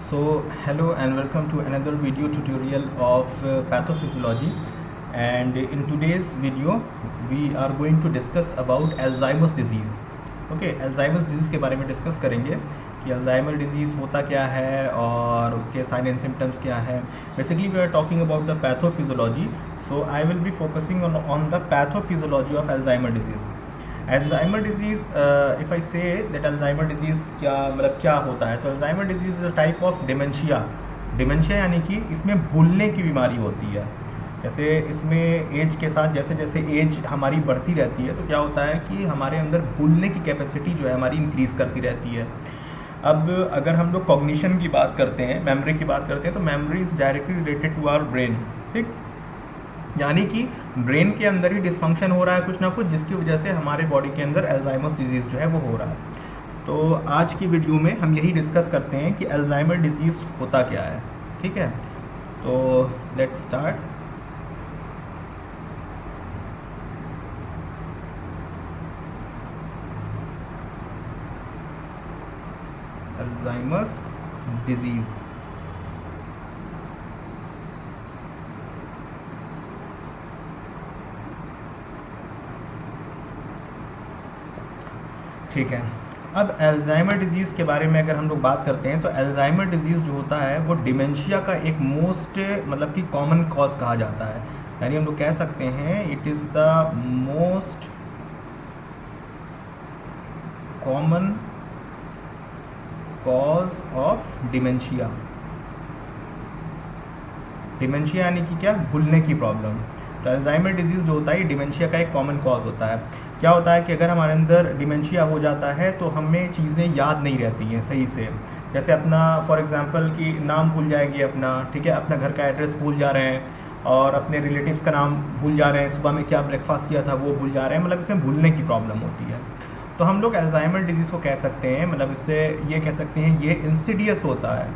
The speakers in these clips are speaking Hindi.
So hello and welcome to another video tutorial of pathophysiology, and in today's video we are going to discuss about Alzheimer's disease. Okay, Alzheimer's disease के बारे में डिस्कस करेंगे कि अल्जाइमर डिजीज़ होता क्या है और उसके साइन एंड सिम्टम्स क्या है. Basically we are talking about the pathophysiology, so I will be focusing on the pathophysiology of Alzheimer disease. Alzheimer disease, if I say that Alzheimer disease क्या मतलब क्या होता है, तो Alzheimer disease is a type of dementia यानी कि इसमें भूलने की बीमारी होती है. जैसे इसमें एज के साथ जैसे जैसे एज हमारी बढ़ती रहती है तो क्या होता है कि हमारे अंदर भूलने की कैपेसिटी जो है हमारी इंक्रीज़ करती रहती है. अब अगर हम लोग कॉग्निशन की बात करते हैं, मेमोरी की बात करते हैं, तो memory is directly related to our brain. ठीक, यानी कि ब्रेन के अंदर ही डिस्फंक्शन हो रहा है कुछ ना कुछ, जिसकी वजह से हमारे बॉडी के अंदर अल्जाइमर्स डिजीज़ जो है वो हो रहा है. तो आज की वीडियो में हम यही डिस्कस करते हैं कि अल्जाइमर डिजीज़ होता क्या है. ठीक है, तो लेट्स स्टार्ट. Alzheimer's disease. ठीक है, अब अल्जाइमर डिजीज़ के बारे में अगर हम लोग बात करते हैं तो अल्जाइमर डिजीज़ जो होता है वो डिमेंशिया का एक मोस्ट मतलब कि कॉमन कॉज कहा जाता है. यानी हम लोग कह सकते हैं it is the most common cause of dementia. Dementia यानी कि क्या, भूलने की प्रॉब्लम. तो अल्जाइमर डिजीज़ जो होता है ये डिमेंशिया का एक कॉमन कॉज होता है. क्या होता है कि अगर हमारे अंदर डिमेंशिया हो जाता है तो हमें चीज़ें याद नहीं रहती हैं सही से. जैसे अपना फॉर एग्जांपल कि नाम भूल जाएंगे अपना, ठीक है, अपना घर का एड्रेस भूल जा रहे हैं और अपने रिलेटिव्स का नाम भूल जा रहे हैं, सुबह में क्या ब्रेकफास्ट किया था वो भूल जा रहे हैं, मतलब इसमें भूलने की प्रॉब्लम होती है. तो हम लोग अल्जाइमर डिजीज़ को कह सकते हैं, मतलब इससे ये कह सकते हैं ये इंसिडियस होता है.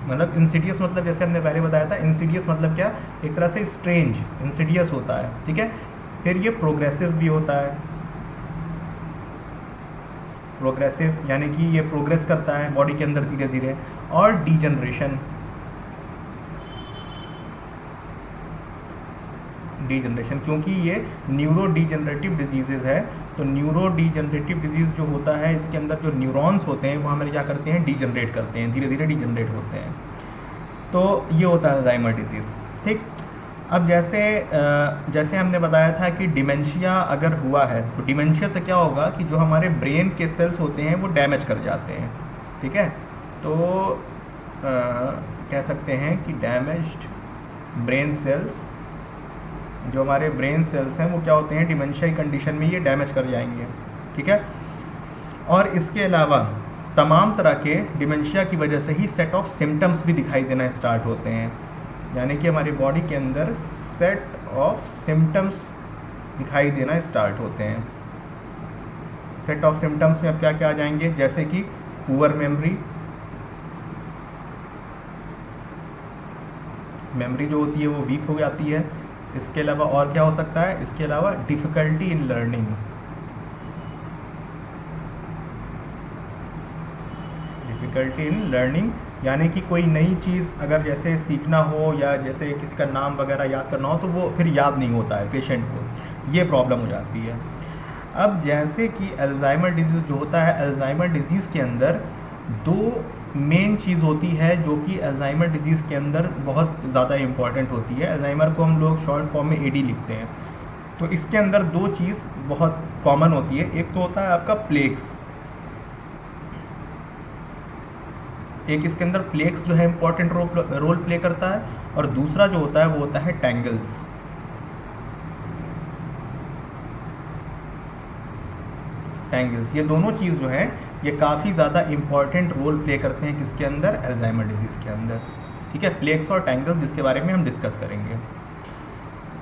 मतलब इंसिडियस मतलब जैसे हमने पहले बताया था, इंसिडियस मतलब क्या, एक तरह से स्ट्रेंज इंसिडियस होता है. ठीक है, फिर ये प्रोग्रेसिव भी होता है. प्रोग्रेसिव यानी कि ये प्रोग्रेस करता है बॉडी के अंदर धीरे धीरे. और डीजनरेशन क्योंकि ये न्यूरो डीजनरेटिव डिजीज़ है. तो न्यूरो डीजनरेटिव डिजीज़ जो होता है इसके अंदर जो न्यूरॉन्स होते हैं वो हमें क्या करते हैं, डीजनरेट करते हैं, धीरे धीरे डीजनरेट होते हैं. तो ये होता है अल्जाइमर डिजीज़. ठीक, अब जैसे हमने बताया था कि डिमेंशिया अगर हुआ है तो डिमेंशिया से क्या होगा कि जो हमारे ब्रेन के सेल्स होते हैं वो डैमेज कर जाते हैं. ठीक है, तो कह सकते हैं कि डैमेज्ड ब्रेन सेल्स, जो हमारे ब्रेन सेल्स हैं वो क्या होते हैं, डिमेंशिया की कंडीशन में ये डैमेज कर जाएंगे. ठीक है, और इसके अलावा तमाम तरह के डिमेंशिया की वजह से ही सेट ऑफ सिम्टम्स भी दिखाई देना स्टार्ट होते हैं. यानी कि हमारी बॉडी के अंदर सेट ऑफ सिम्टम्स दिखाई देना स्टार्ट होते हैं. सेट ऑफ सिम्टम्स में अब क्या क्या आ जाएंगे, जैसे कि पुअर मेमोरी जो होती है वो वीक हो जाती है. इसके अलावा और क्या हो सकता है, इसके अलावा डिफ़िकल्टी इन लर्निंग. यानी कि कोई नई चीज़ अगर जैसे सीखना हो या जैसे किसी का नाम वगैरह याद करना हो तो वो फिर याद नहीं होता है पेशेंट को, ये प्रॉब्लम हो जाती है. अब जैसे कि अल्जाइमर डिजीज़ जो होता है, अल्जाइमर डिजीज़ के अंदर दो मेन चीज़ होती है जो कि अल्जाइमर डिजीज़ के अंदर बहुत ज़्यादा इम्पॉर्टेंट होती है. अल्जाइमर को हम लोग शॉर्ट फॉर्म में एडी लिखते हैं. तो इसके अंदर दो चीज़ बहुत कॉमन होती है. एक तो होता है आपका प्लेक्स, एक इसके अंदर प्लेक्स जो है इम्पॉर्टेंट रोल प्ले करता है, और दूसरा जो होता है वो होता है टैंगल्स. ये दोनों चीज़ जो है ये काफ़ी ज़्यादा इम्पॉर्टेंट रोल प्ले करते हैं किसके अंदर, अल्जाइमर डिजीज़ के अंदर. ठीक है, प्लेक्स और टैंगल्स जिसके बारे में हम डिस्कस करेंगे.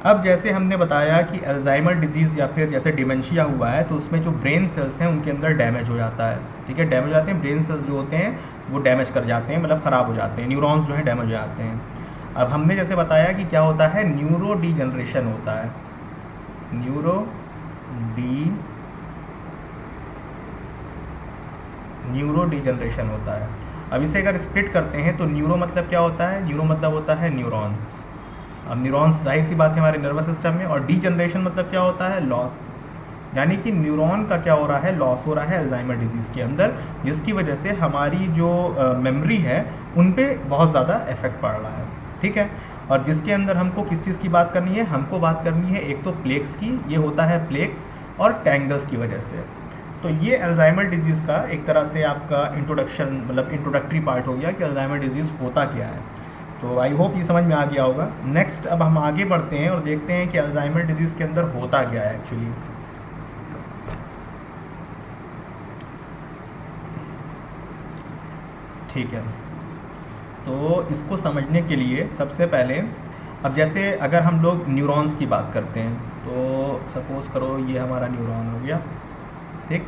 अब जैसे हमने बताया कि अल्जाइमर डिजीज़ या फिर जैसे डिमेंशिया हुआ है तो उसमें जो ब्रेन सेल्स हैं उनके अंदर डैमेज हो जाता है. ठीक है, डैमेज हो जाते हैं, ब्रेन सेल्स जो होते हैं वो डैमेज कर जाते हैं, मतलब ख़राब हो जाते हैं, न्यूरॉन्स जो है डैमेज हो जाते हैं. अब हमने जैसे बताया कि क्या होता है, न्यूरो डीजनरेशन होता है. न्यूरो न्यूरो डिजनरेशन होता है। अब इसे अगर स्प्लिट करते हैं तो न्यूरो मतलब क्या होता है, न्यूरो मतलब होता है न्यूरॉन्स। अब न्यूरॉन्स जाहिर सी बात है हमारे नर्वस सिस्टम में, और डिजनरेशन मतलब क्या होता है, लॉस, यानी कि न्यूरॉन का क्या हो रहा है, लॉस हो रहा है अल्जाइमर डिजीज़ के अंदर, जिसकी वजह से हमारी जो मेमोरी है उन पे बहुत ज़्यादा इफेक्ट पड़ रहा है। ठीक है, और जिसके अंदर हमको किस चीज़ की बात करनी है, हमको बात करनी है एक तो प्लेक्स की, ये होता है प्लेक्स, और टैंगल्स की वजह से। तो ये अल्जाइमर डिजीज़ का एक तरह से आपका इंट्रोडक्शन, मतलब इंट्रोडक्टरी पार्ट हो गया कि अल्जाइमर डिजीज़ होता क्या है। तो आई होप ये समझ में आ गया होगा। नेक्स्ट अब हम आगे बढ़ते हैं और देखते हैं कि अल्जाइमर डिजीज़ के अंदर होता क्या है एक्चुअली। ठीक है, तो इसको समझने के लिए सबसे पहले, अब जैसे अगर हम लोग न्यूरॉन्स की बात करते हैं, तो सपोज़ करो ये हमारा न्यूरॉन हो गया, ठीक,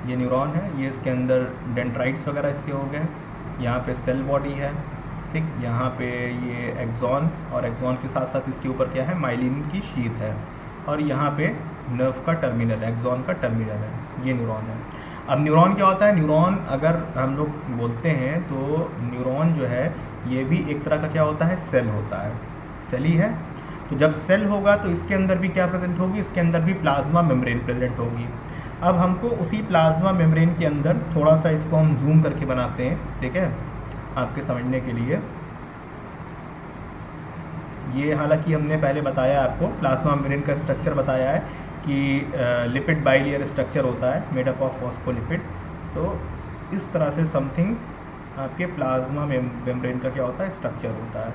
ये न्यूरॉन है, ये इसके अंदर डेंड्राइट्स वगैरह इसके हो गए, यहाँ पे सेल बॉडी है, ठीक, यहाँ पे ये एक्सॉन, और एक्सॉन के साथ साथ इसके ऊपर क्या है, माइलिन की शीथ है, और यहाँ पे नर्व का टर्मिनल, एक्सॉन का टर्मिनल है, ये न्यूरॉन है। अब न्यूरॉन क्या होता है, न्यूरॉन अगर हम लोग बोलते हैं तो न्यूरॉन जो है ये भी एक तरह का क्या होता है, सेल होता है, सेल ही है। तो जब सेल होगा तो इसके अंदर भी क्या प्रेजेंट होगी, इसके अंदर भी प्लाज्मा मेम्ब्रेन प्रेजेंट होगी। अब हमको उसी प्लाज्मा मेम्ब्रेन के अंदर थोड़ा सा इसको हम जूम करके बनाते हैं, ठीक है, आपके समझने के लिए। ये हालांकि हमने पहले बताया आपको, प्लाज्मा मेम्ब्रेन का स्ट्रक्चर बताया है कि लिपिड बाइलेयर स्ट्रक्चर होता है मेड अप ऑफ फॉस्फोलिपिड। तो इस तरह से समथिंग आपके प्लाज्मा मेम्ब्रेन का क्या होता है, स्ट्रक्चर होता है।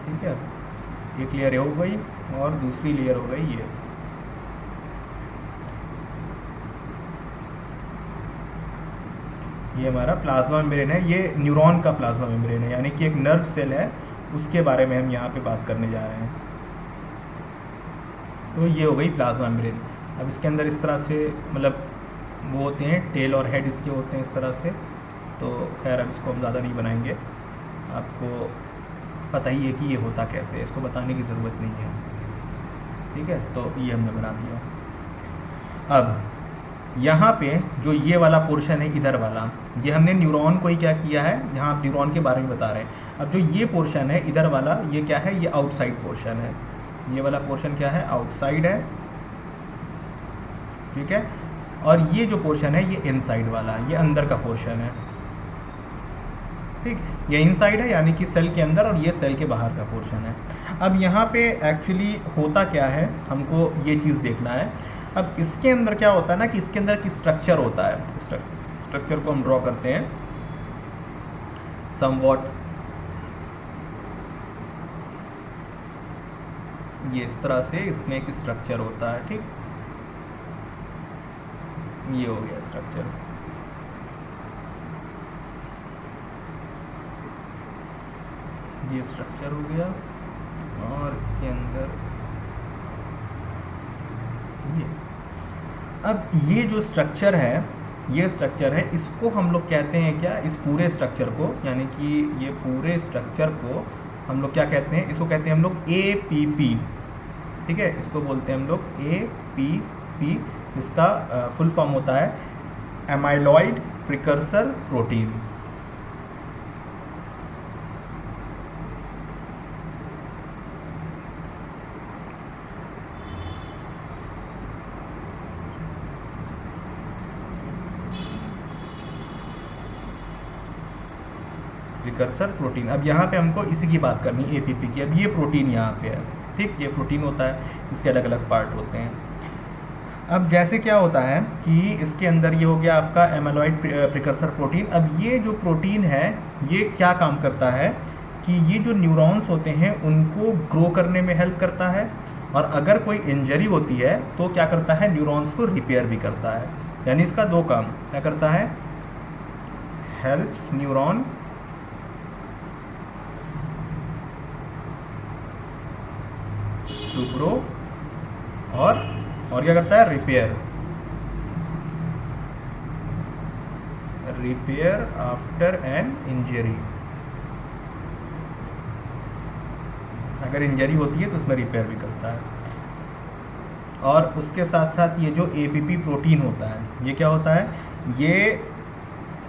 ठीक है, एक लेयर हो गई और दूसरी लेयर हो गई ये हमारा प्लाज्मा मेम्ब्रेन है, ये न्यूरॉन का प्लाज्मा मेम्ब्रेन है, यानी कि एक नर्व सेल है, उसके बारे में हम यहाँ पे बात करने जा रहे हैं। तो ये हो गई प्लाज्मा मेम्ब्रेन। अब इसके अंदर इस तरह से मतलब वो होते हैं, टेल और हेड इसके होते हैं इस तरह से। तो खैर अब इसको हम ज़्यादा नहीं बनाएंगे, आपको पता ही है कि ये होता कैसे है, इसको बताने की ज़रूरत नहीं है। ठीक है, तो ये हमने बना दिया। अब यहाँ पे जो ये वाला पोर्शन है, इधर वाला, ये हमने न्यूरॉन को ही क्या किया है, यहाँ आप न्यूरॉन के बारे में बता रहे हैं। अब जो ये पोर्शन है इधर वाला, ये क्या है, ये आउटसाइड पोर्शन है, ये वाला पोर्शन क्या है, आउटसाइड है, ठीक है। और ये जो पोर्शन है ये इनसाइड वाला, ये अंदर का पोर्शन है, ठीक, ये इनसाइड है यानी कि सेल के अंदर, और ये सेल के बाहर का पोर्शन है। अब यहाँ पे एक्चुअली होता क्या है, हमको ये चीज़ देखना है। अब इसके अंदर क्या होता है ना कि इसके अंदर की स्ट्रक्चर होता है, स्ट्रक्चर को हम ड्रॉ करते हैं समवॉट, ये इस तरह से इसमें एक स्ट्रक्चर होता है, ठीक, ये हो गया स्ट्रक्चर। ये स्ट्रक्चर हो गया, और इसके अंदर ये, अब ये जो स्ट्रक्चर है, ये स्ट्रक्चर है, इसको हम लोग कहते हैं क्या, इस पूरे स्ट्रक्चर को, यानी कि ये पूरे स्ट्रक्चर को हम लोग क्या कहते हैं, इसको कहते हैं हम लोग APP, ठीक है, इसको बोलते हैं हम लोग APP। इसका फुल फॉर्म होता है amyloid precursor protein. Precursor protein. अब यहाँ पे हमको इसी की बात करनी है, APP की। अब ये प्रोटीन यहाँ पे है, ठीक, ये प्रोटीन होता है, इसके अलग अलग पार्ट होते हैं। अब जैसे क्या होता है कि इसके अंदर ये हो गया आपका एमाइलॉइड प्रिकर्सर प्रोटीन। अब ये जो प्रोटीन है ये क्या काम करता है कि ये जो न्यूरॉन्स होते हैं उनको ग्रो करने में हेल्प करता है, और अगर कोई इंजरी होती है तो क्या करता है, न्यूरॉन्स को रिपेयर भी करता है। यानी इसका दो काम क्या करता है, हेल्प्स न्यूरॉन टू ग्रो, और क्या करता है, रिपेयर आफ्टर एन इंजरी। अगर इंजरी होती है तो उसमें रिपेयर भी करता है। और उसके साथ साथ ये जो APP प्रोटीन होता है, ये क्या होता है, ये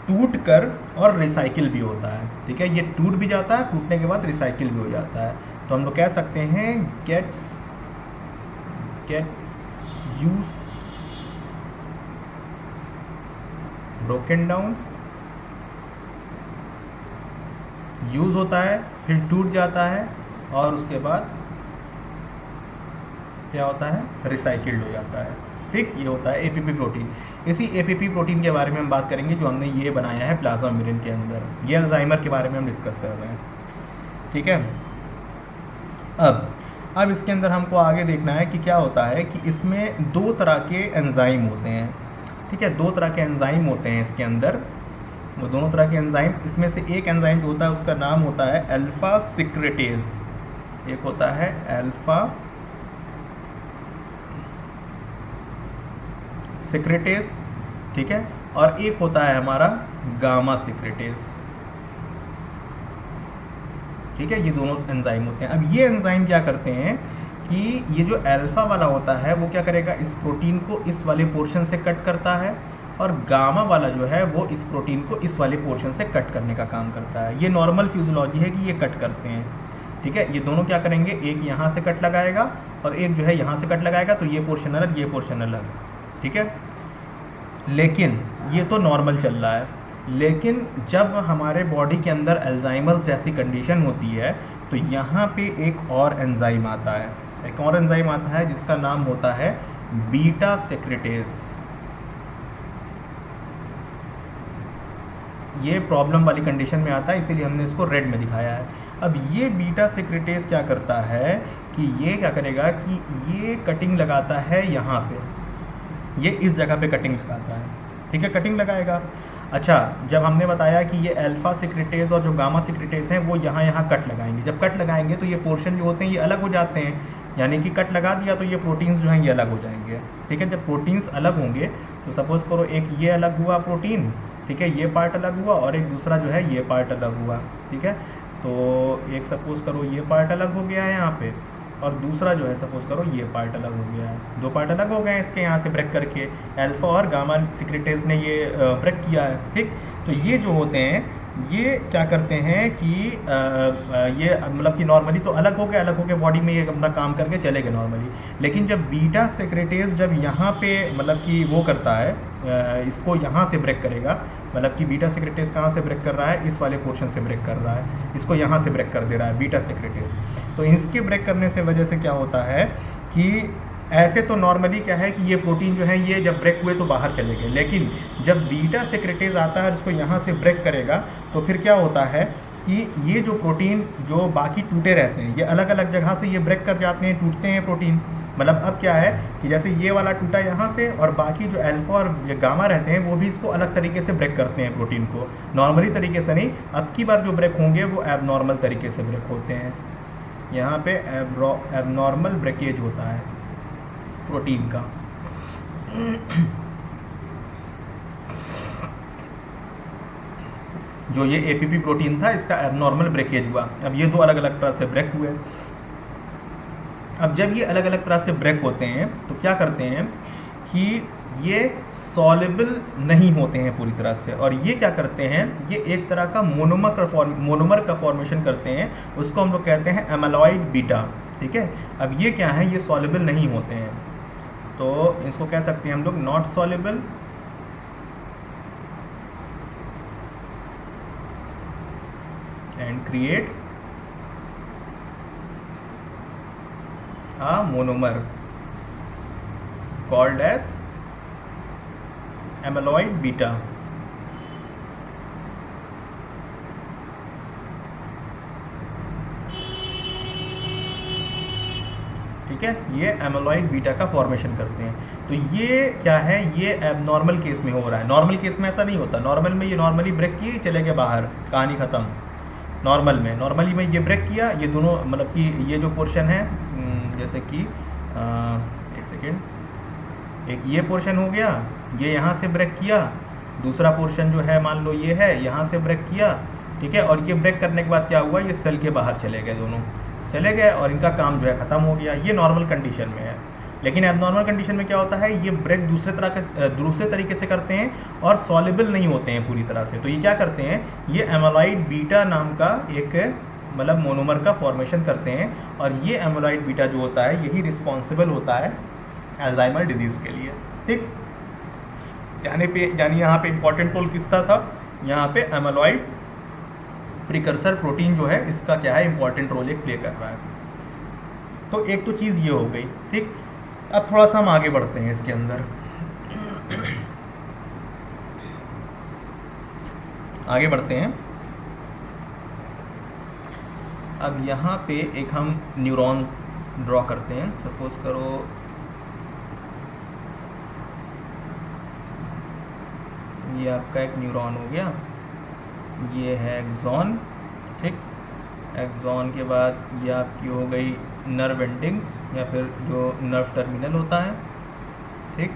टूट कर और रिसाइकिल भी होता है, ठीक है। ये टूट भी जाता है, टूटने के बाद रिसाइकिल भी हो जाता है। तो हम लोग कह सकते हैं gets used broken down, use होता है फिर टूट जाता है और उसके बाद क्या होता है, रिसाइकिल्ड हो जाता है, ठीक। ये होता है एपीपी प्रोटीन। इसी एपीपी प्रोटीन के बारे में हम बात करेंगे जो हमने ये बनाया है प्लाज्मा मेम्ब्रेन के अंदर। ये अल्जाइमर के बारे में हम डिस्कस कर रहे हैं, ठीक है। अब इसके अंदर हमको आगे देखना है कि क्या होता है कि इसमें दो तरह के एंजाइम होते हैं, ठीक है। दो तरह के एंजाइम होते हैं इसके अंदर। वो दोनों तरह के एंजाइम, इसमें से एक एंजाइम जो होता है उसका नाम होता है अल्फा सिक्रेटेज, एक होता है अल्फा सिक्रेटेज, ठीक है, और एक होता है हमारा गामा सिक्रेटेज, ठीक है। ये दोनों एंजाइम होते हैं। अब ये एंजाइम क्या करते हैं कि ये जो अल्फा वाला होता है वो क्या करेगा, इस प्रोटीन को इस वाले पोर्शन से कट करता है, और गामा वाला जो है वो इस प्रोटीन को इस वाले पोर्शन से कट करने का काम करता है। ये नॉर्मल फिजियोलॉजी है कि ये कट करते हैं, ठीक है। ये दोनों क्या करेंगे, एक यहाँ से कट लगाएगा और एक जो है यहाँ से कट लगाएगा, तो ये पोर्शन अलग, ये पोर्शन अलग, ठीक है। लेकिन ये तो नॉर्मल चल रहा है, लेकिन जब हमारे बॉडी के अंदर अल्जाइमर्स जैसी कंडीशन होती है तो यहाँ पे एक और एंजाइम आता है, एक और एंजाइम आता है जिसका नाम होता है बीटा सेक्रेटेज। ये प्रॉब्लम वाली कंडीशन में आता है, इसीलिए हमने इसको रेड में दिखाया है। अब ये बीटा सेक्रेटेज क्या करता है कि ये क्या करेगा कि ये कटिंग लगाता है यहाँ पे, ये इस जगह पे कटिंग लगाता है, ठीक है, कटिंग लगाएगा। अच्छा, जब हमने बताया कि ये अल्फा सिक्रेटेज और जो गामा सिक्रेटेज हैं वो यहाँ कट लगाएंगे। जब कट लगाएंगे तो ये पोर्शन जो होते हैं ये अलग हो जाते हैं, यानी कि कट लगा दिया तो ये प्रोटीन्स जो हैं ये अलग हो जाएंगे, ठीक है। जब प्रोटीन्स अलग होंगे तो सपोज करो एक ये अलग हुआ प्रोटीन, ठीक है, ये पार्ट अलग हुआ, और एक दूसरा जो है ये पार्ट अलग हुआ, ठीक है। तो एक सपोज करो ये पार्ट अलग हो गया है यहाँ पे, और दूसरा जो है सपोज करो ये पार्ट अलग हो गया है। दो पार्ट अलग हो गए हैं इसके यहाँ से ब्रेक करके, अल्फा और गामा सिक्रेटेज ने ये ब्रेक किया है, ठीक। तो ये जो होते हैं ये क्या करते हैं कि ये मतलब कि नॉर्मली तो अलग हो गए बॉडी में ये अपना काम करके चले गए नॉर्मली, लेकिन जब बीटा सेक्रेटेज जब यहाँ पे मतलब कि वो करता है, इसको यहाँ से ब्रेक करेगा, मतलब कि बीटा सेक्रेटेज कहाँ से ब्रेक कर रहा है, इस वाले पोर्शन से ब्रेक कर रहा है, इसको यहाँ से ब्रेक कर दे रहा है बीटा सेक्रेटेज। तो इसके ब्रेक करने से वजह से क्या होता है कि ऐसे तो नॉर्मली क्या है कि ये प्रोटीन जो है ये जब ब्रेक हुए तो बाहर चले गए, लेकिन जब बीटा सेक्रेटेज आता है इसको यहाँ से ब्रेक करेगा तो फिर क्या होता है कि ये जो प्रोटीन जो बाकी टूटे रहते हैं ये अलग अलग जगह से ये ब्रेक कर जाते हैं, टूटते हैं प्रोटीन। मतलब अब क्या है कि जैसे ये वाला टूटा यहाँ से, और बाकी जो अल्फा और गामा रहते हैं वो भी इसको अलग तरीके से ब्रेक करते हैं प्रोटीन को, नॉर्मली तरीके से नहीं। अब की बार जो ब्रेक होंगे वो एबनॉर्मल तरीके से ब्रेक होते हैं, यहाँ पे एबनॉर्मल ब्रेकेज होता है प्रोटीन का। जो ये एपीपी प्रोटीन था इसका एबनॉर्मल ब्रेकेज हुआ। अब ये दो अलग अलग तरह से ब्रेक हुए। अब जब ये अलग अलग तरह से ब्रेक होते हैं तो क्या करते हैं कि ये सॉल्युबल नहीं होते हैं पूरी तरह से, और ये क्या करते हैं, ये एक तरह का मोनोमर का फॉर्मेशन करते हैं, उसको हम लोग कहते हैं एमालॉइड बीटा, ठीक है। अब ये क्या है, ये सॉल्युबल नहीं होते हैं, तो इसको कह सकते हैं हम लोग not soluble and create a monomer called as amyloid beta, ठीक है। ये एमालॉइड बीटा का फॉर्मेशन करते हैं। तो ये क्या है, ये एबनॉर्मल केस में हो रहा है, नॉर्मल केस में ऐसा नहीं होता। नॉर्मल में ये नॉर्मली ब्रेक किए चले गए बाहर, कहानी ख़त्म। नॉर्मली में ये ब्रेक किया, ये दोनों मतलब कि ये जो पोर्शन है जैसे कि एक सेकेंड, एक ये पोर्शन हो गया, ये यहाँ से ब्रेक किया, दूसरा पोर्शन जो है मान लो ये है, यहाँ से ब्रेक किया, ठीक है। और ये ब्रेक करने के बाद क्या हुआ, ये सेल के बाहर चले गए, दोनों चले गए और इनका काम जो है ख़त्म हो गया। ये नॉर्मल कंडीशन में है। लेकिन एबनॉर्मल कंडीशन में क्या होता है, ये ब्रेक दूसरे तरीके से करते हैं और सॉल्युबल नहीं होते हैं पूरी तरह से। तो ये क्या करते हैं, ये एमाइलॉइड बीटा नाम का एक मतलब मोनोमर का फॉर्मेशन करते हैं, और ये एमाइलॉइड बीटा जो होता है यही रिस्पॉन्सिबल होता है अल्जाइमर डिजीज़ के लिए। ठीक, यानी यहाँ पे इंपॉर्टेंट रोल किसका था, यहाँ पे एमाइलॉइड प्रिकर्सर प्रोटीन जो है इसका क्या है, इंपॉर्टेंट रोल एक प्ले कर रहा है। तो एक तो चीज़ ये हो गई। ठीक, अब थोड़ा सा हम आगे बढ़ते हैं इसके अंदर। आगे बढ़ते हैं। अब यहाँ पे एक हम न्यूरॉन ड्रॉ करते हैं। सपोज करो ये आपका एक न्यूरॉन हो गया, ये है एक्सॉन। ठीक, एक्सॉन के बाद ये आपकी हो गई नर्व एंडिंग्स या फिर जो नर्व टर्मिनल होता है। ठीक,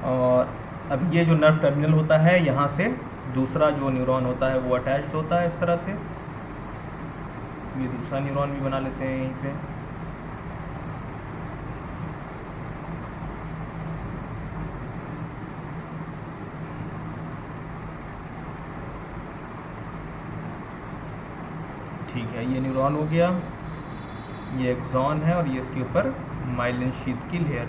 और अब ये जो नर्व टर्मिनल होता है यहाँ से दूसरा जो न्यूरॉन होता है वो अटैच्ड होता है इस तरह से। ये दूसरा न्यूरॉन भी बना लेते हैं यहीं पे। ठीक है, ये न्यूरॉन हो गया, ये एक्सॉन है और ये इसके ऊपर माइलिन शीथ की लेयर।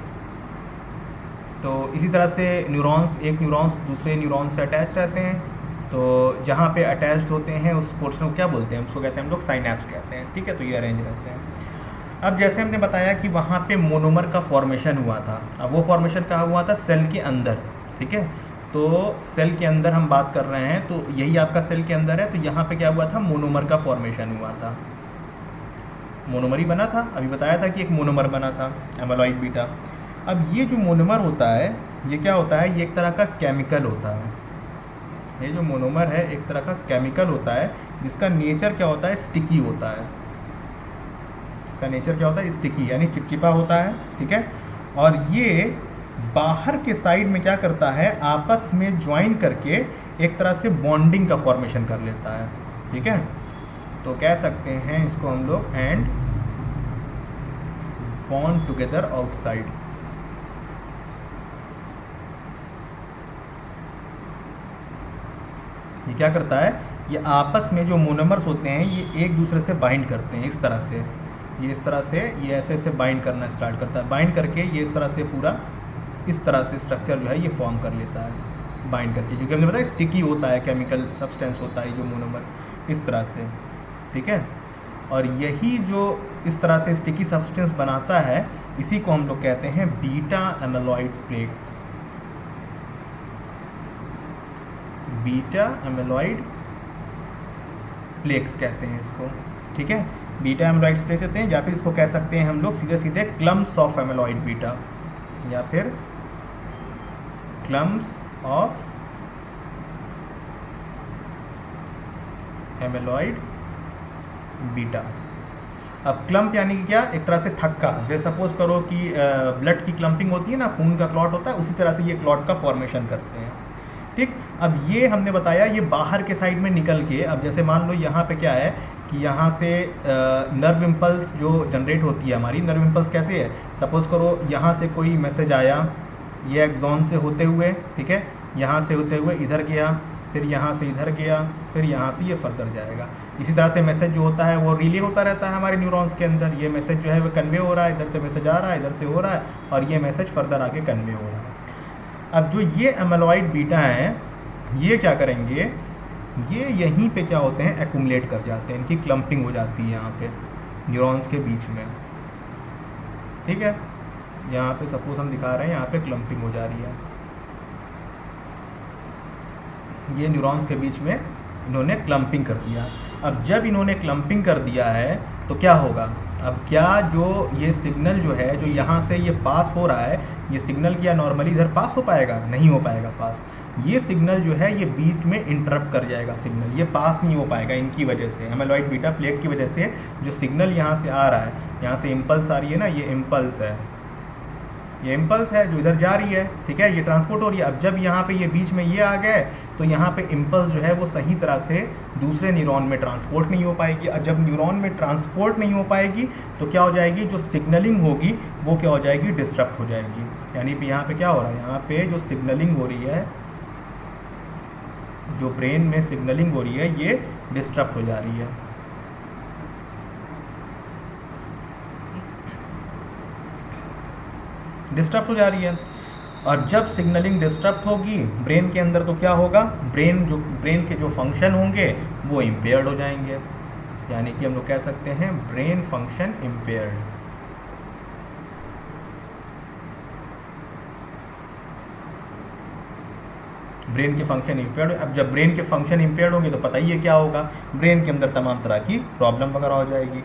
तो इसी तरह से एक न्यूरॉन्स दूसरे न्यूरॉन से अटैच रहते हैं। तो जहाँ पे अटैच्ड होते हैं उस पोर्शन को क्या बोलते हैं, उसको कहते हैं हम लोग साइनैप्स कहते हैं। ठीक है, तो ये अरेंज रहते हैं। अब जैसे हमने बताया कि वहाँ पे मोनोमर का फॉर्मेशन हुआ था, अब वो फॉर्मेशन कहाँ हुआ था, सेल के अंदर। ठीक है, तो सेल के अंदर हम बात कर रहे हैं, तो यही आपका सेल के अंदर है। तो यहाँ पे क्या हुआ था, मोनोमर का फॉर्मेशन हुआ था, मोनोमर ही बना था। अभी बताया था कि एक मोनोमर बना था एमाइलॉइड बीटा। अब ये जो मोनोमर होता है ये क्या होता है, ये एक तरह का केमिकल होता है। ये जो मोनोमर है एक तरह का केमिकल होता है जिसका नेचर क्या होता है, स्टिकी होता है। इसका नेचर क्या होता है, स्टिकी, यानी चिपचिपा होता है। ठीक है, और ये बाहर के साइड में क्या करता है, आपस में ज्वाइन करके एक तरह से बॉन्डिंग का फॉर्मेशन कर लेता है। ठीक है, तो कह सकते हैं इसको हम लोग एंड बॉन्ड टुगेदर आउटसाइड। ये क्या करता है, ये आपस में जो मोनोमर्स होते हैं ये एक दूसरे से बाइंड करते हैं इस तरह से। ये इस तरह से ये ऐसे बाइंड करना स्टार्ट करता है, बाइंड करके ये इस तरह से पूरा इस तरह से स्ट्रक्चर जो है ये फॉर्म कर लेता है बाइंड करके, क्योंकि हमने बताया स्टिकी होता है, केमिकल सब्सटेंस होता है जो मोनोमर इस तरह से। ठीक है, और यही जो इस तरह से स्टिकी सब्सटेंस बनाता है इसी को हम लोग कहते हैं beta amyloid plaques. Beta amyloid plaques कहते हैं इसको। ठीक है, बीटा एमाइलॉइड प्लेक्स कहते हैं, या फिर इसको कह सकते हैं हम लोग सीधे सीधे क्लम्प्स ऑफ एमाइलॉइड बीटा, या फिर क्लम्प्स ऑफ एमाइलॉइड बीटा। अब क्लम्प यानी कि क्या, एक तरह से थक्का। जैसे सपोज करो कि ब्लड की क्लम्पिंग होती है ना, खून का क्लॉट होता है, उसी तरह से ये क्लॉट का फॉर्मेशन करते हैं। ठीक, अब ये हमने बताया ये बाहर के साइड में निकल के, अब जैसे मान लो यहाँ पे क्या है कि यहाँ से नर्व इम्पल्स जो जनरेट होती है हमारी, नर्व इम्पल्स कैसे है, सपोज करो यहाँ से कोई मैसेज आया, ये एक्सॉन से होते हुए, ठीक है, यहाँ से होते हुए इधर गया, फिर यहाँ से इधर गया, फिर यहाँ से ये फर्दर जाएगा। इसी तरह से मैसेज जो होता है वो रिले होता रहता है हमारे न्यूरॉन्स के अंदर। ये मैसेज जो है वो कन्वे हो रहा है, इधर से मैसेज आ रहा है, इधर से हो रहा है, और ये मैसेज फर्दर आके कन्वे हो रहा है। अब जो ये एमाइलॉइड बीटा हैं ये क्या करेंगे, ये यहीं पे क्या होते हैं, एक्यूमुलेट कर जाते हैं, इनकी क्लम्पिंग हो जाती है यहाँ पे न्यूरॉन्स के बीच में। ठीक है, यहाँ पे सपोज हम दिखा रहे हैं, यहाँ पे क्लम्पिंग हो जा रही है, ये न्यूरॉन्स के बीच में इन्होंने क्लम्पिंग कर दिया। अब जब इन्होंने क्लम्पिंग कर दिया है तो क्या होगा, अब क्या जो ये सिग्नल जो है जो यहाँ से ये पास हो रहा है, ये सिग्नल क्या नॉर्मली इधर पास हो पाएगा, नहीं हो पाएगा पास। ये सिग्नल जो है ये बीच में इंटरप्ट कर जाएगा, सिग्नल ये पास नहीं हो पाएगा इनकी वजह से, एमाइलॉइड बीटा प्लेट की वजह से। जो सिग्नल यहाँ से आ रहा है, यहाँ से इम्पल्स आ रही है ना, ये इम्पल्स है, ये इम्पल्स है जो इधर जा रही है, ठीक है, ये ट्रांसपोर्ट हो रही है। अब जब यहाँ पे ये बीच में ये आ गए तो यहाँ पे इम्पल्स जो है वो सही तरह से दूसरे न्यूरॉन में ट्रांसपोर्ट नहीं हो पाएगी। और जब न्यूरॉन में ट्रांसपोर्ट नहीं हो पाएगी तो क्या हो जाएगी, जो सिग्नलिंग होगी वो क्या हो जाएगी, डिस्टर्ब हो जाएगी। यानी कि यहाँ पे क्या हो रहा है, यहाँ पे जो सिग्नलिंग हो रही है, जो ब्रेन में सिग्नलिंग हो रही है, ये डिस्टर्ब हो जा रही है। डिस्टर्ब हो जा रही है। और जब सिग्नलिंग डिस्टर्ब होगी ब्रेन के अंदर तो क्या होगा, ब्रेन के जो फंक्शन होंगे वो इम्पेयर्ड हो जाएंगे। यानी कि हम लोग कह सकते हैं ब्रेन फंक्शन इम्पेयर्ड। ब्रेन के फंक्शन इम्पेयर्ड। अब जब ब्रेन के फंक्शन इम्पेयर्ड होंगे तो पता ही है क्या होगा, ब्रेन के अंदर तमाम तरह की प्रॉब्लम वगैरह हो जाएगी,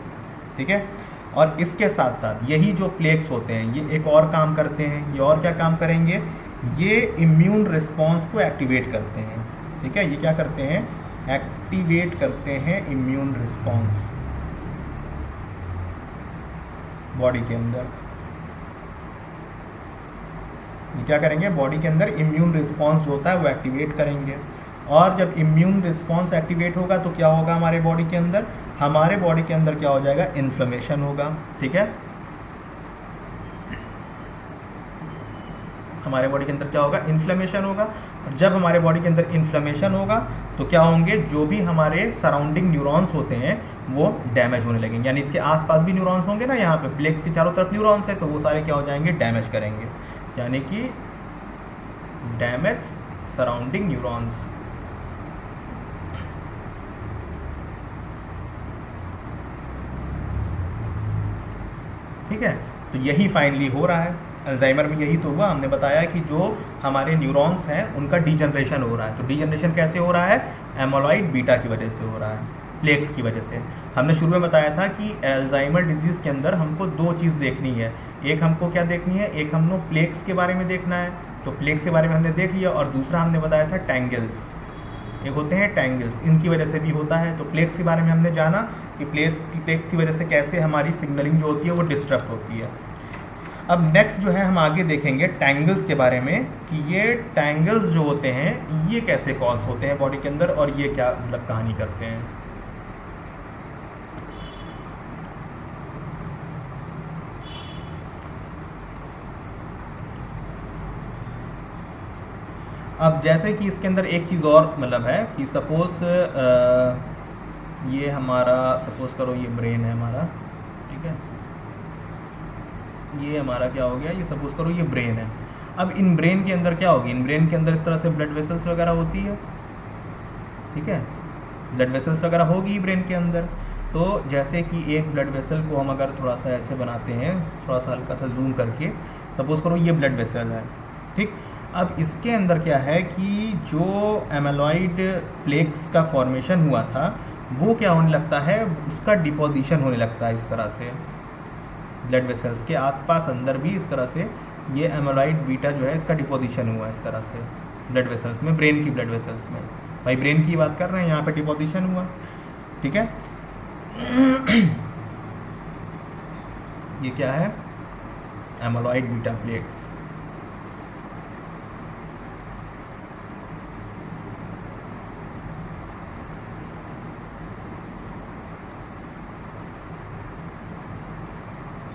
ठीक है। और इसके साथ साथ यही जो प्लेक्स होते हैं ये एक और काम करते हैं। ये और क्या काम करेंगे, ये इम्यून रिस्पॉन्स को एक्टिवेट करते हैं, ठीक है। ये क्या करते हैं, एक्टिवेट करते हैं इम्यून रिस्पॉन्स बॉडी के अंदर। ये क्या करेंगे, बॉडी के अंदर इम्यून रिस्पॉन्स जो होता है वो एक्टिवेट करेंगे। और जब इम्यून रिस्पॉन्स एक्टिवेट होगा तो क्या होगा, हमारे बॉडी के अंदर क्या हो जाएगा, इन्फ्लेमेशन होगा, ठीक है। हमारे बॉडी के अंदर क्या होगा, इन्फ्लेमेशन होगा। और जब हमारे बॉडी के अंदर इन्फ्लेमेशन होगा तो क्या होंगे, जो भी हमारे सराउंडिंग न्यूरॉन्स होते हैं वो डैमेज होने लगेंगे। यानी इसके आसपास भी न्यूरॉन्स होंगे ना, यहाँ पे प्लेक्स के चारों तरफ न्यूरॉन्स है, तो वो सारे क्या हो जाएंगे, डैमेज करेंगे। यानी कि डैमेज सराउंडिंग न्यूरॉन्स। ठीक है, तो यही फाइनली हो रहा है अल्जाइमर में। यही तो हुआ, हमने बताया कि जो हमारे न्यूरॉन्स हैं उनका डीजनरेशन हो रहा है। तो डीजनरेशन कैसे हो रहा है, एमोलॉइड बीटा की वजह से हो रहा है, प्लेक्स की वजह से। हमने शुरू में बताया था कि अल्जाइमर डिजीज़ के अंदर हमको दो चीज़ देखनी है। एक हमको क्या देखनी है, एक हमको प्लेक्स के बारे में देखना है, तो प्लेक्स के बारे में हमने देख लिया। और दूसरा हमने बताया था टैंगल्स, एक होते हैं टैंगल्स, इनकी वजह से भी होता है। तो प्लेक्स के बारे में हमने जाना कि प्लेक्स की वजह से कैसे हमारी सिग्नलिंग जो होती है वो डिस्टर्ब होती है। अब नेक्स्ट जो है हम आगे देखेंगे टैंगल्स के बारे में कि ये टैंगल्स जो होते हैं ये कैसे कॉज होते हैं बॉडी के अंदर और ये क्या मतलब कहानी करते हैं। अब जैसे कि इसके अंदर एक चीज़ और मतलब है कि सपोज़ ये हमारा, सपोज़ करो ये ब्रेन है हमारा, ठीक है, ये हमारा क्या हो गया, ये सपोज़ करो ये ब्रेन है। अब इन ब्रेन के अंदर क्या होगी, इन ब्रेन के अंदर इस तरह से ब्लड वेसल्स वगैरह होती है, ठीक है, ब्लड वेसल्स वगैरह होगी ब्रेन के अंदर। तो जैसे कि एक ब्लड वेसल को हम अगर थोड़ा सा ऐसे बनाते हैं, थोड़ा सा हल्का सा जूम करके, सपोज़ करो ये ब्लड वेसल है, ठीक। अब इसके अंदर क्या है कि जो एमेलॉइड प्लेक्स का फॉर्मेशन हुआ था वो क्या होने लगता है, उसका डिपोजिशन होने लगता है इस तरह से ब्लड वेसल्स के आसपास अंदर भी। इस तरह से ये एमेलॉइड बीटा जो है इसका डिपोजिशन हुआ इस तरह से ब्लड वेसल्स में, ब्रेन की ब्लड वेसल्स में। भाई ब्रेन की बात कर रहे हैं, यहाँ पे डिपोजिशन हुआ, ठीक है। ये क्या है, amyloid beta plex.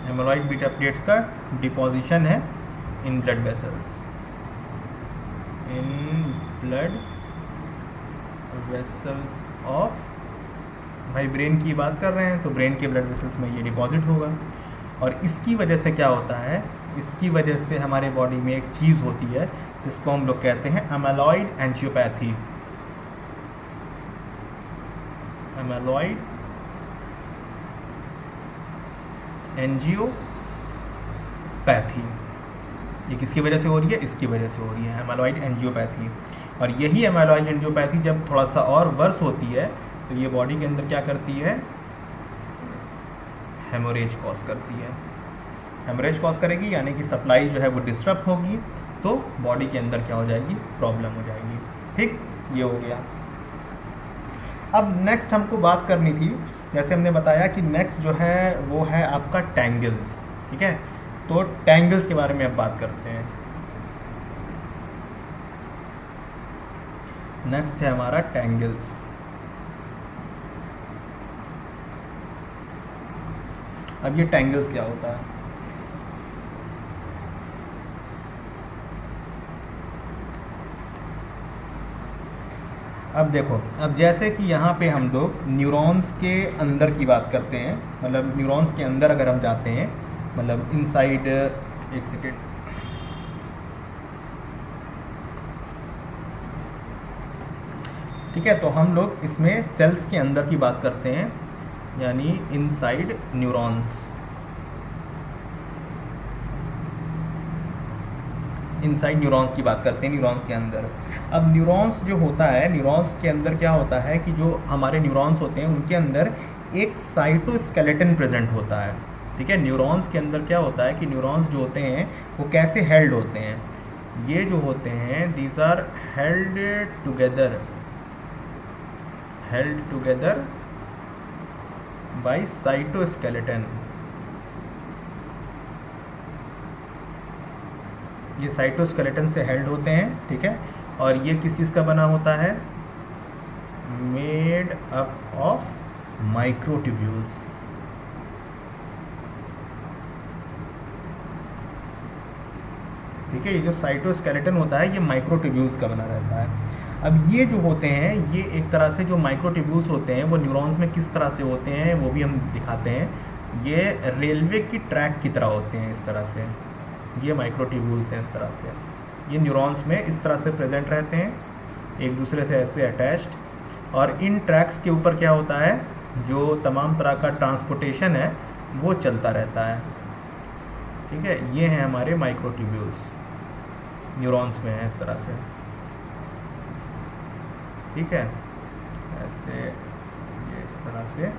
Amyloid beta plates का डिपोजिशन है in blood vessels, in blood vessels of, भाई ब्रेन की बात कर रहे हैं तो ब्रेन के ब्लड वेसल्स में ये डिपॉजिट होगा। और इसकी वजह से क्या होता है, इसकी वजह से हमारे बॉडी में एक चीज़ होती है जिसको हम लोग कहते हैं एमेलॉइड एंजियोपैथी। एमेलॉइड एंजियोपैथी, ये किसकी वजह से हो रही है, इसकी वजह से हो रही है एमेलॉइड एंजियोपैथी। और यही एमेलॉइड एंजियोपैथी जब थोड़ा सा और वर्स होती है तो ये बॉडी के अंदर क्या करती है, हेमोरेज कॉज करती है। हेमोरेज कॉज करेगी यानी कि सप्लाई जो है वो डिस्टर्ब होगी, तो बॉडी के अंदर क्या हो जाएगी, प्रॉब्लम हो जाएगी, ठीक। ये हो गया। अब नेक्स्ट हमको बात करनी थी, जैसे हमने बताया कि नेक्स्ट जो है वो है आपका टैंगल्स, ठीक है। तो टैंगल्स के बारे में अब बात करते हैं। नेक्स्ट है हमारा टैंगल्स। अब ये टैंगल्स क्या होता है? अब देखो, अब जैसे कि यहाँ पे हम लोग न्यूरॉन्स के अंदर की बात करते हैं, मतलब न्यूरॉन्स के अंदर अगर हम जाते हैं, मतलब इनसाइड, एक सेकेंड, ठीक है, तो हम लोग इसमें सेल्स के अंदर की बात करते हैं, यानी इनसाइड न्यूरॉन्स, इनसाइड न्यूरॉन्स की बात करते हैं, न्यूरॉन्स के अंदर। अब न्यूरॉन्स जो होता है, न्यूरॉन्स के अंदर क्या होता है कि जो हमारे न्यूरॉन्स होते हैं उनके अंदर एक साइटोस्केलेटन प्रेजेंट होता है, ठीक है। न्यूरॉन्स के अंदर क्या होता है कि न्यूरॉन्स जो होते हैं वो कैसे हेल्ड होते हैं, ये जो होते हैं these are held together by cytoskeleton. ये साइटोस्केलेटन से हेल्ड होते हैं, ठीक है। और ये किस चीज़ का बना होता है? मेड अप ऑफ माइक्रोट्यूब्यूल्स, ठीक है। ये जो साइटोस्केलेटन होता है ये माइक्रोट्यूब्यूल्स का बना रहता है। अब ये जो होते हैं, ये एक तरह से जो माइक्रोट्यूब्यूल्स होते हैं वो न्यूरॉन्स में किस तरह से होते हैं वो भी हम दिखाते हैं। ये रेलवे की ट्रैक की तरह होते हैं, इस तरह से ये माइक्रोट्यूब्यूल्स हैं, इस तरह से ये न्यूरॉन्स में इस तरह से प्रेजेंट रहते हैं, एक दूसरे से ऐसे अटैच्ड। और इन ट्रैक्स के ऊपर क्या होता है, जो तमाम तरह का ट्रांसपोर्टेशन है वो चलता रहता है, ठीक है। ये हैं हमारे माइक्रोट्यूब्यूल्स, न्यूरॉन्स में है इस तरह से, ठीक है, ऐसे ये इस तरह से,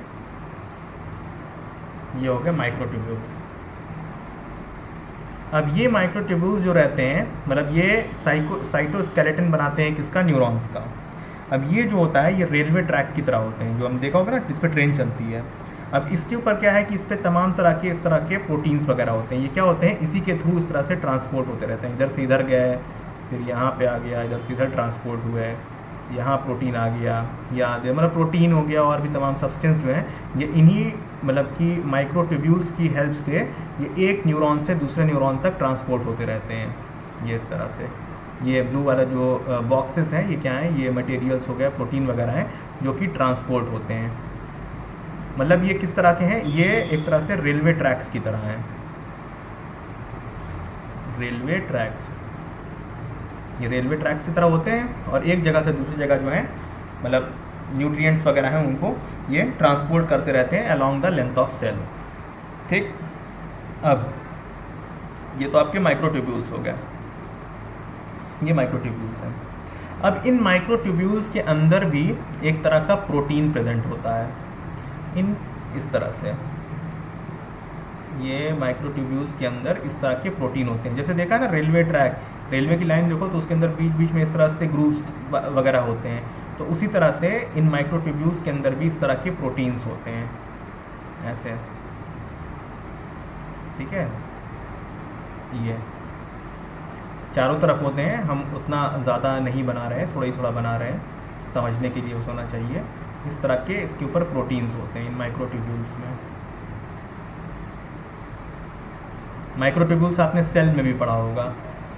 ये हो गए माइक्रोट्यूब्यूल्स। अब ये माइक्रोट्यूब्यूल्स जो रहते हैं, मतलब ये साइटोस्केलेटन बनाते हैं किसका? न्यूरॉन्स का। अब ये जो होता है ये रेलवे ट्रैक की तरह होते हैं, जो हम देखा होगा ना जिस पे ट्रेन चलती है। अब इसके ऊपर क्या है कि इस पर तमाम तरह के इस तरह के प्रोटीन्स वगैरह होते हैं, ये क्या होते हैं, इसी के थ्रू इस तरह से ट्रांसपोर्ट होते रहते हैं, इधर से इधर गए, फिर यहाँ पे आ गया, इधर से इधर ट्रांसपोर्ट हुए, यहाँ प्रोटीन आ गया, या मतलब प्रोटीन हो गया, और भी तमाम सब्सटेंस जो हैं ये इन्हीं मतलब कि माइक्रोट्यूब्यूल्स की हेल्प से ये एक न्यूरॉन से दूसरे न्यूरॉन तक ट्रांसपोर्ट होते रहते हैं, ये इस तरह से। ये ब्लू वाला जो बॉक्सेस हैं ये क्या हैं, ये मटेरियल्स हो गया, प्रोटीन वगैरह हैं जो कि ट्रांसपोर्ट होते हैं। मतलब ये किस तरह के हैं, ये एक तरह से रेलवे ट्रैक्स की तरह हैं, रेलवे ट्रैक्स, ये रेलवे ट्रैक्स की तरह होते हैं, और एक जगह से दूसरी जगह जो है मतलब न्यूट्रिएंट्स वगैरह हैं उनको ये ट्रांसपोर्ट करते रहते हैं along the length of cell, ठीक। अब ये तो आपके माइक्रोट्यूब्यूल्स हो गए, ये माइक्रोट्यूब्यूल्स हैं। अब इन माइक्रोट्यूब्यूल्स के अंदर भी एक तरह का प्रोटीन प्रेजेंट होता है, इन इस तरह से ये माइक्रोट्यूब्यूल्स के अंदर इस तरह के प्रोटीन होते हैं। जैसे देखा ना रेलवे ट्रैक, रेलवे की लाइन देखो तो उसके अंदर बीच बीच में इस तरह से ग्रूव्स वगैरह होते हैं, तो उसी तरह से इन माइक्रोट्यूब्यूल्स के अंदर भी इस तरह के प्रोटीन्स होते हैं, ऐसे, ठीक है। ये चारों तरफ होते हैं, हम उतना ज़्यादा नहीं बना रहे हैं, थोड़ा ही थोड़ा बना रहे हैं, समझने के लिए उस होना चाहिए। इस तरह के इसके ऊपर प्रोटीन्स होते हैं इन माइक्रोट्यूब्यूल्स में। माइक्रोट्यूब्यूल्स आपने सेल में भी पढ़ा होगा,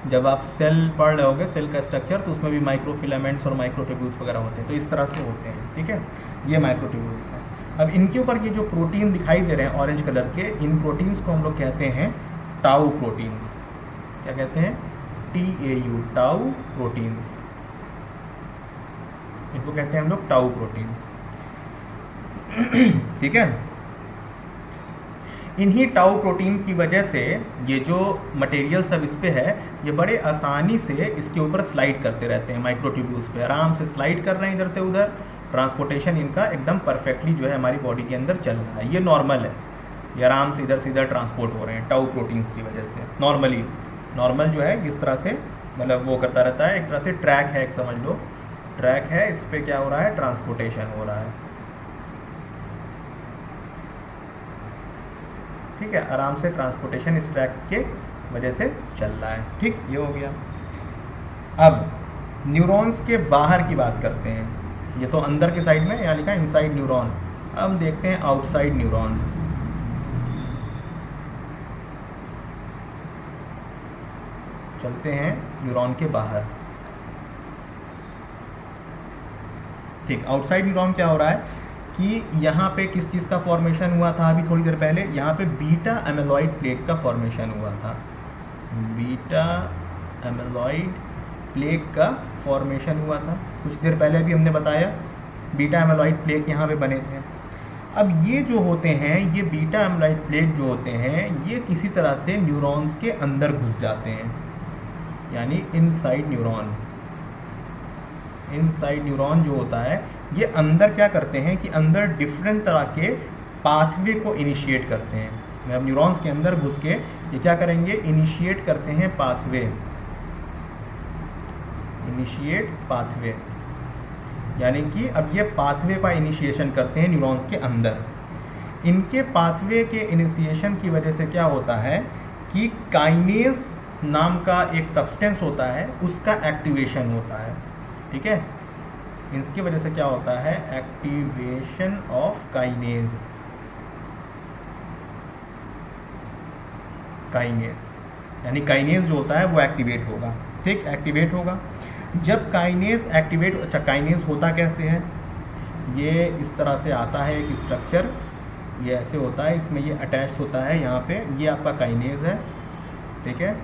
जब आप सेल पढ़ रहे होगे, सेल का स्ट्रक्चर, तो उसमें भी माइक्रोफिलामेंट्स और माइक्रोट्यूब्यूल्स वगैरह होते हैं, तो इस तरह से होते हैं, ठीक है। ये माइक्रोट्यूब्यूल्स हैं। अब इनके ऊपर ये जो प्रोटीन दिखाई दे रहे हैं ऑरेंज कलर के, इन प्रोटीन्स को हम लोग कहते हैं टाउ प्रोटीन्स। क्या कहते हैं? TAU, टाउ प्रोटीन्स, इनको कहते हैं हम लोग टाउ प्रोटीन्स, ठीक है। इन्हीं टाउ प्रोटीन की वजह से ये जो मटेरियल सब इस पे है ये बड़े आसानी से इसके ऊपर स्लाइड करते रहते हैं, माइक्रोट्यूब्यूल्स पे आराम से स्लाइड कर रहे हैं इधर से उधर, ट्रांसपोर्टेशन इनका एकदम परफेक्टली जो है हमारी बॉडी के अंदर चल रहा है, ये नॉर्मल है, ये आराम से इधर ट्रांसपोर्ट हो रहे हैं टाउ प्रोटीन्स की वजह से। नॉर्मल जो है इस तरह से मतलब वो करता रहता है, एक तरह से ट्रैक है, एक समझ लो ट्रैक है, इस पर क्या हो रहा है, ट्रांसपोर्टेशन हो रहा है, ठीक है, आराम से ट्रांसपोर्टेशन इस ट्रैक के वजह से चल रहा है। ठीक, ये हो गया। अब न्यूरॉन्स के बाहर की बात करते हैं। ये तो अंदर के साइड में यहाँ लिखा है इनसाइड न्यूरॉन। अब देखते हैं आउटसाइड न्यूरॉन। चलते हैं न्यूरॉन के बाहर। ठीक, आउटसाइड न्यूरॉन क्या हो रहा है कि यहाँ पे किस चीज़ का फॉर्मेशन हुआ था अभी थोड़ी देर पहले, यहाँ पे बीटा एमिलॉइड प्लेट का फॉर्मेशन हुआ था। बीटा एमिलॉइड प्लेट का फॉर्मेशन हुआ था, कुछ देर पहले भी हमने बताया बीटा एमिलॉइड प्लेट यहाँ पे बने थे। अब ये जो होते हैं, ये बीटा एमिलॉइड प्लेट जो होते हैं, ये किसी तरह से न्यूरॉन्स के अंदर घुस जाते हैं, यानी इनसाइड न्यूरॉन। इनसाइड न्यूरॉन जो होता है, ये अंदर क्या करते हैं कि अंदर डिफरेंट तरह के पाथवे को इनिशिएट करते हैं। मतलब न्यूरॉन्स के अंदर घुस के ये क्या करेंगे, इनिशिएट करते हैं पाथवे। इनिशिएट पाथवे यानी कि अब ये पाथवे का इनिशिएशन करते हैं न्यूरॉन्स के अंदर। इनके पाथवे के इनिशिएशन की वजह से क्या होता है कि काइनेज नाम का एक सब्सटेंस होता है, उसका एक्टिवेशन होता है। ठीक है, इसकी वजह से क्या होता है, एक्टिवेशन ऑफ काइनेज। काइनेज यानी काइनेज जो होता है वो एक्टिवेट होगा। ठीक, एक्टिवेट होगा। जब काइनेज एक्टिवेट, अच्छा काइनेज होता कैसे है, ये इस तरह से आता है एक स्ट्रक्चर, ये ऐसे होता है, इसमें ये अटैच होता है यहाँ पे, ये आपका काइनेज है। ठीक है,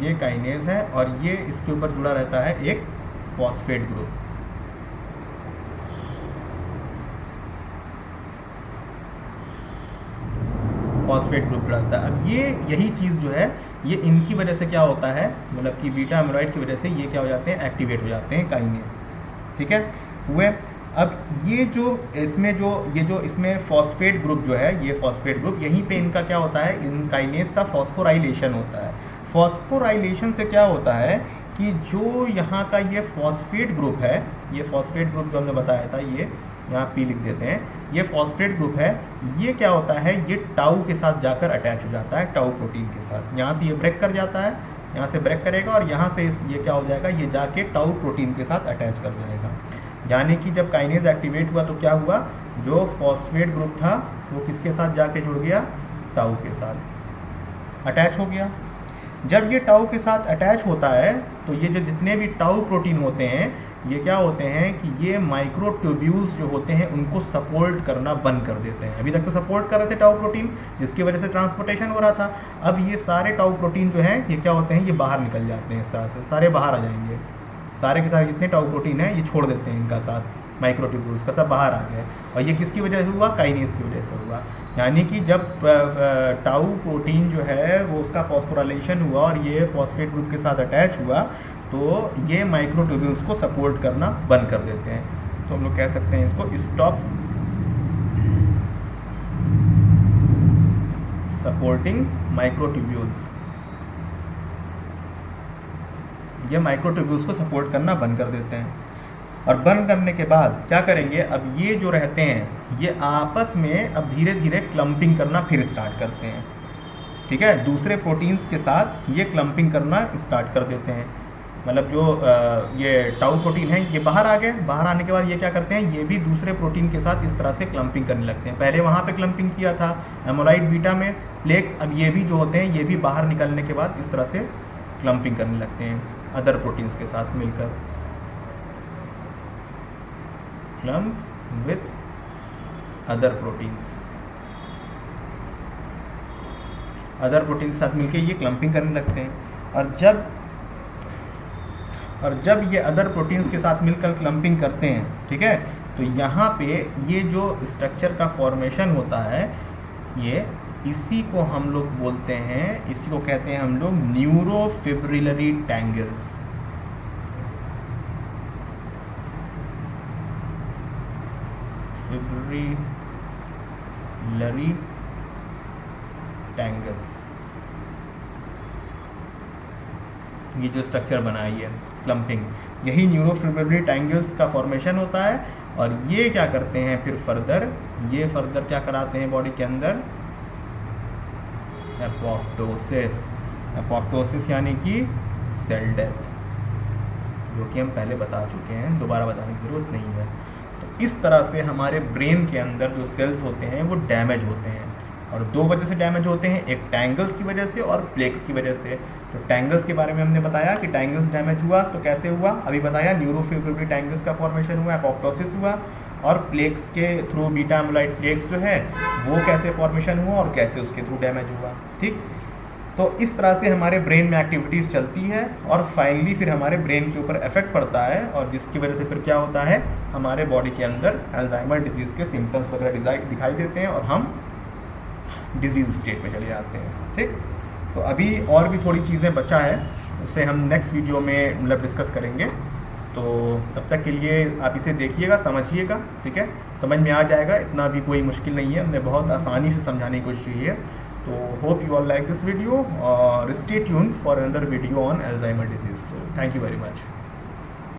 ये काइनेज है और ये इसके ऊपर जुड़ा रहता है एक फॉस्फेट ग्रुप। फॉस्फेट ग्रुप रहता है। अब ये यही चीज़ जो है, ये इनकी वजह से क्या होता है, मतलब कि बीटा एमिलॉइड की वजह से ये क्या हो जाते हैं, एक्टिवेट हो जाते हैं काइनेज। ठीक है, हुए। अब ये जो इसमें फॉस्फेट ग्रुप जो है, ये फॉस्फेट ग्रुप, यहीं पे इनका क्या होता है, इन काइनेज का फॉस्फोराइलेशन होता है। फॉस्फोराइलेशन से क्या होता है कि जो यहाँ का ये फॉस्फेट ग्रुप है, ये फॉस्फेट ग्रुप जो हमने बताया था, ये यहाँ पी लिख देते हैं, ये फॉस्फेट ग्रुप है, ये क्या होता है, ये टाउ के साथ जाकर अटैच हो जाता है, टाउ प्रोटीन के साथ। यहाँ से ये ब्रेक कर जाता है, यहाँ से ब्रेक करेगा और यहाँ से ये क्या हो जाएगा, ये जाके टाउ प्रोटीन के साथ अटैच कर जाएगा। यानी कि जब काइनेज एक्टिवेट हुआ तो क्या हुआ, जो फॉस्फेट ग्रुप था वो किसके साथ जाके जुड़ गया, टाउ के साथ अटैच हो गया। जब ये टाउ के साथ अटैच होता है तो ये जो जितने भी टाउ प्रोटीन होते हैं, ये क्या होते हैं कि ये माइक्रोट्यूब्यूल्स जो होते हैं उनको सपोर्ट करना बंद कर देते हैं। अभी तक तो सपोर्ट कर रहे थे टाउ प्रोटीन, जिसकी वजह से ट्रांसपोर्टेशन हो रहा था। अब ये सारे टाउ प्रोटीन जो हैं, ये क्या होते हैं, ये बाहर निकल जाते हैं, इस तरह से सारे बाहर आ जाएंगे। सारे के सारे जितने टाउ प्रोटीन हैं ये छोड़ देते हैं इनका साथ, माइक्रोट्यूब्यूल्स का सब बाहर आ गए। और ये किसकी वजह से हुआ, काइनेज की वजह से हुआ। यानी कि जब टाउ प्रोटीन जो है वो उसका फॉस्फोराइलेशन हुआ और ये फॉस्फेट ग्रुप के साथ अटैच हुआ, तो ये माइक्रोट्यूब्यूल्स को सपोर्ट करना बंद कर देते हैं। तो हम लोग कह सकते हैं इसको स्टॉप सपोर्टिंग माइक्रोट्यूब्यूल्स। ये माइक्रोट्यूब्यूल्स को सपोर्ट करना बंद कर देते हैं। और बंद करने के बाद क्या करेंगे, अब ये जो रहते हैं ये आपस में अब धीरे धीरे क्लम्पिंग करना फिर स्टार्ट करते हैं। ठीक है, दूसरे प्रोटीन्स के साथ ये क्लम्पिंग करना स्टार्ट कर देते हैं। मतलब जो ये टाउ प्रोटीन है ये बाहर आ गए, बाहर आने के बाद ये क्या करते हैं, ये भी दूसरे प्रोटीन के साथ इस तरह से क्लम्पिंग करने लगते हैं। पहले वहाँ पे क्लम्पिंग किया था एमोलाइड बीटा में प्लेक्स, अब ये भी जो होते हैं ये भी बाहर निकलने के बाद इस तरह से क्लम्पिंग करने लगते हैं अदर प्रोटीन्स के साथ मिलकर। Clump with other proteins, other protein के साथ मिलकर ये क्लम्पिंग करने लगते हैं। और जब ये अदर प्रोटीन्स के साथ मिलकर क्लम्पिंग करते हैं, ठीक है, तो यहाँ पे ये जो स्ट्रक्चर का फॉर्मेशन होता है, ये इसी को हम लोग बोलते हैं, इसी को कहते हैं हम लोग न्यूरोफिब्रिलरी टैंगल्स। फिब्रिलरी टैंगल्स, ये जो स्ट्रक्चर बनाई है क्लम्पिंग, यही न्यूरोफिब्रिलरी टैंगल्स का फॉर्मेशन होता है। और ये क्या करते हैं फिर फर्दर, ये फर्दर क्या कराते हैं बॉडी के अंदर, एपोप्टोसिस। एपोप्टोसिस यानी कि सेल डेथ, जो कि हम पहले बता चुके हैं, दोबारा बताने की ज़रूरत नहीं है। तो इस तरह से हमारे ब्रेन के अंदर जो सेल्स होते हैं वो डैमेज होते हैं, और दो वजह से डैमेज होते हैं, एक टैंगल्स की वजह से और प्लेक्स की वजह से। तो टैंगल्स के बारे में हमने बताया कि टैंगल्स डैमेज हुआ तो कैसे हुआ, अभी बताया, न्यूरोफिब्रिलरी टैंगल्स का फॉर्मेशन हुआ, एपोप्टोसिस हुआ, और प्लेक्स के थ्रू बीटा एमिलॉइड प्लेक्स जो है वो कैसे फॉर्मेशन हुआ और कैसे उसके थ्रू डैमेज हुआ। ठीक, तो इस तरह से हमारे ब्रेन में एक्टिविटीज़ चलती है और फाइनली फिर हमारे ब्रेन के ऊपर इफेक्ट पड़ता है, और जिसकी वजह से फिर क्या होता है, हमारे बॉडी के अंदर अल्जाइमर डिजीज़ के सिम्टम्स वगैरह दिखाई देते हैं और हम डिजीज़ स्टेट में चले जाते हैं। ठीक, तो अभी और भी थोड़ी चीज़ें बचा है, उसे हम नेक्स्ट वीडियो में मतलब डिस्कस करेंगे। तो तब तक के लिए आप इसे देखिएगा, समझिएगा, ठीक है, समझ में आ जाएगा, इतना भी कोई मुश्किल नहीं है, हमने बहुत आसानी से समझाने की कोशिश की है। तो hope you all like this video और stay tuned for another video on Alzheimer's disease. तो थैंक यू वेरी मच।